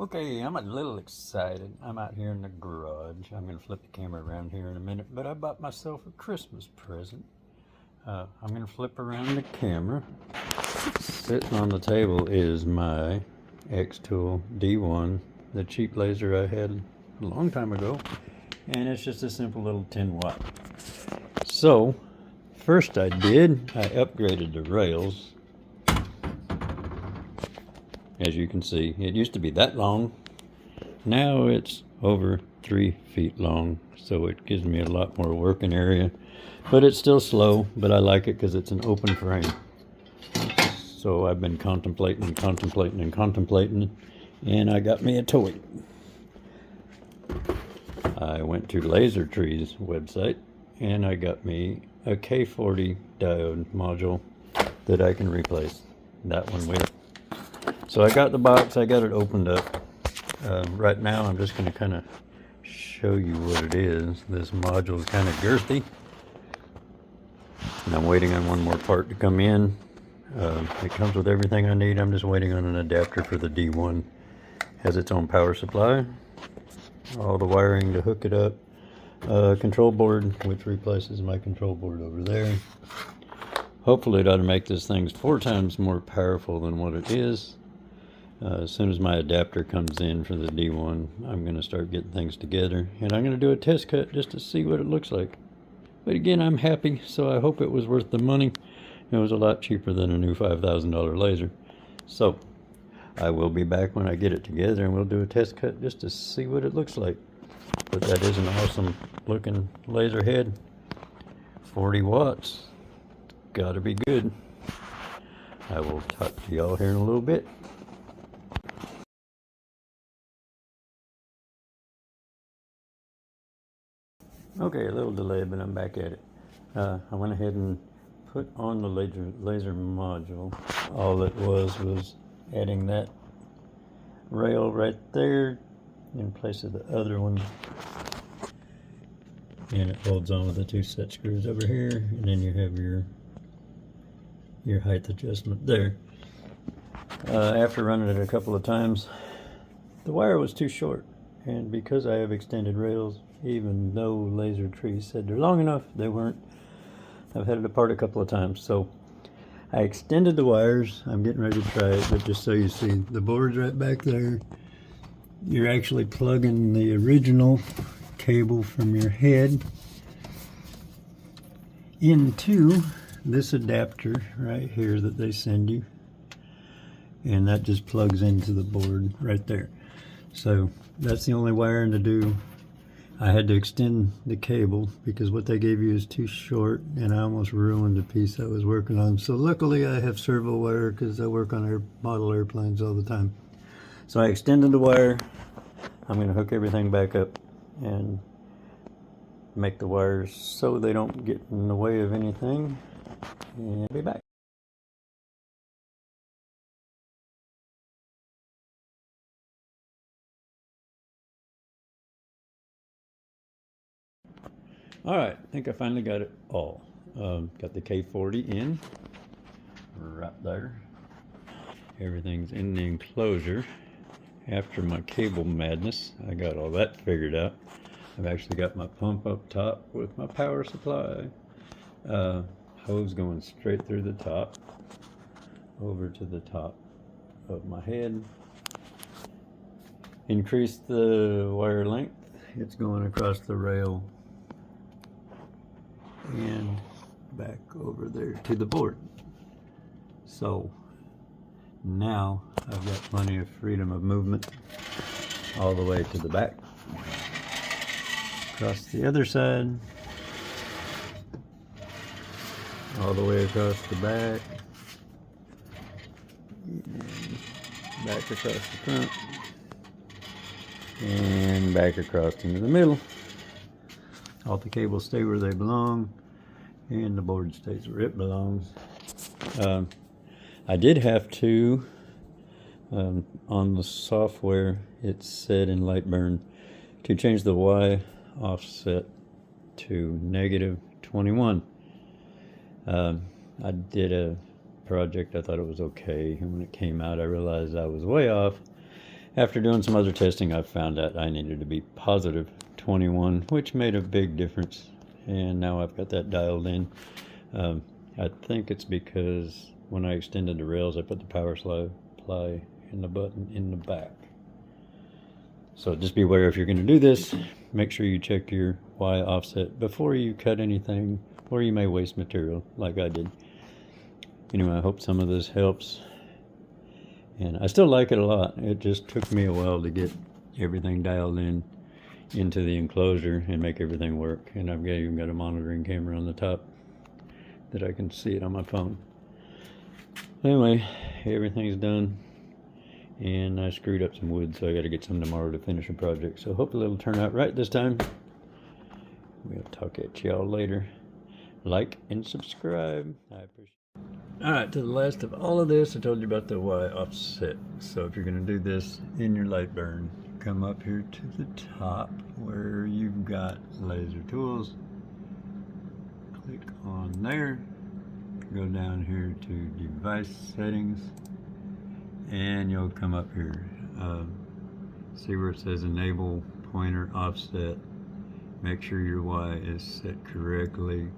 Okay, I'm a little excited. I'm out here in the garage. I'm going to flip the camera around here in a minute, but I bought myself a Christmas present. I'm going to flip around the camera. Sitting on the table is my Xtool D1, the cheap laser I had a long time ago, and it's just a simple little 10-watt. So, first I upgraded the rails. As you can see, it used to be that long. Now it's over 3 feet long, so it gives me a lot more working area. But it's still slow, but I like it because it's an open frame. So I've been contemplating, and I got me a toy. I went to Laser Tree's website, and I got me a K40 diode module that I can replace that one with. So I got the box, I got it opened up. Right now I'm just going to kind of show you what it is. This module is kind of girthy, and I'm waiting on one more part to come in. It comes with everything I need. I'm just waiting on an adapter for the D1. Has its own power supply, all the wiring to hook it up, control board which replaces my control board over there. Hopefully it ought to make this thing 4 times more powerful than what it is. As soon as my adapter comes in for the D1, I'm going to start getting things together, and I'm going to do a test cut just to see what it looks like. But again, I'm happy, so I hope it was worth the money. It was a lot cheaper than a new $5,000 laser. So I will be back when I get it together, and we'll do a test cut just to see what it looks like. But that is an awesome looking laser head. 40 watts. Gotta be good. I will talk to y'all here in a little bit. Okay, a little delay, but I'm back at it. I went ahead and put on the laser module. All it was adding that rail right there in place of the other one. And it holds on with the 2 set screws over here, and then you have your height adjustment there. After running it a couple of times, the wire was too short, and because I have extended rails, even though Laser Tree said they're long enough, they weren't. I've had it apart a couple of times, so I extended the wires. I'm getting ready to try it, but just so you see, the board's right back there. You're actually plugging the original cable from your head into this adapter right here that they send you, and that just plugs into the board right there. So that's the only wiring to do. I had to extend the cable because what they gave you is too short, and I almost ruined the piece I was working on. So luckily I have servo wire because I work on model airplanes all the time. So I extended the wire. I'm going to hook everything back up and make the wires so they don't get in the way of anything, and I'll be back. Alright, I think I finally got it all. Got the K40 in, right there. Everything's in the enclosure. After my cable madness, I got all that figured out. I've actually got my pump up top with my power supply. Hose going straight through the top, over to the top of my head. Increase the wire length. It's going across the rail and back over there to the board. So now I've got plenty of freedom of movement all the way to the back, across the other side, all the way across the back, and back across the front, and back across into the middle. All the cables stay where they belong, and the board stays where it belongs. I did have to, on the software, it said in Lightburn to change the Y offset to -21. I did a project, I thought it was okay, and when it came out I realized I was way off, After doing some other testing, I found out I needed to be positive 21, which made a big difference. And now I've got that dialed in. I think it's because when I extended the rails, I put the power supply and the button in the back. So just be aware if you're going to do this, make sure you check your Y offset before you cut anything, or you may waste material like I did. Anyway, I hope some of this helps. And I still like it a lot. It just took me a while to get everything dialed in into the enclosure and make everything work. And I've even got a monitoring camera on the top that I can see it on my phone. Anyway, everything's done. And I screwed up some wood, so I got to get some tomorrow to finish the project. So hopefully it'll turn out right this time. We'll talk at y'all later. Like and subscribe. I appreciate it. Alright, to the last of all of this, I told you about the Y offset. So if you're going to do this in your light burn, come up here to the top where you've got laser tools. Click on there. Go down here to device settings. And you'll come up here. See where it says enable pointer offset. Make sure your Y is set correctly.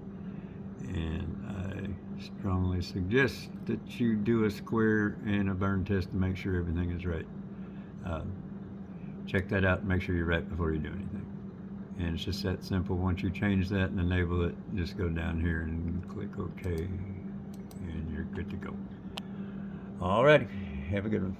And I strongly suggest that you do a square and a burn test to make sure everything is right. Check that out and make sure you're right before you do anything. And it's just that simple. Once you change that and enable it, just go down here and click OK, and you're good to go. Alrighty, have a good one.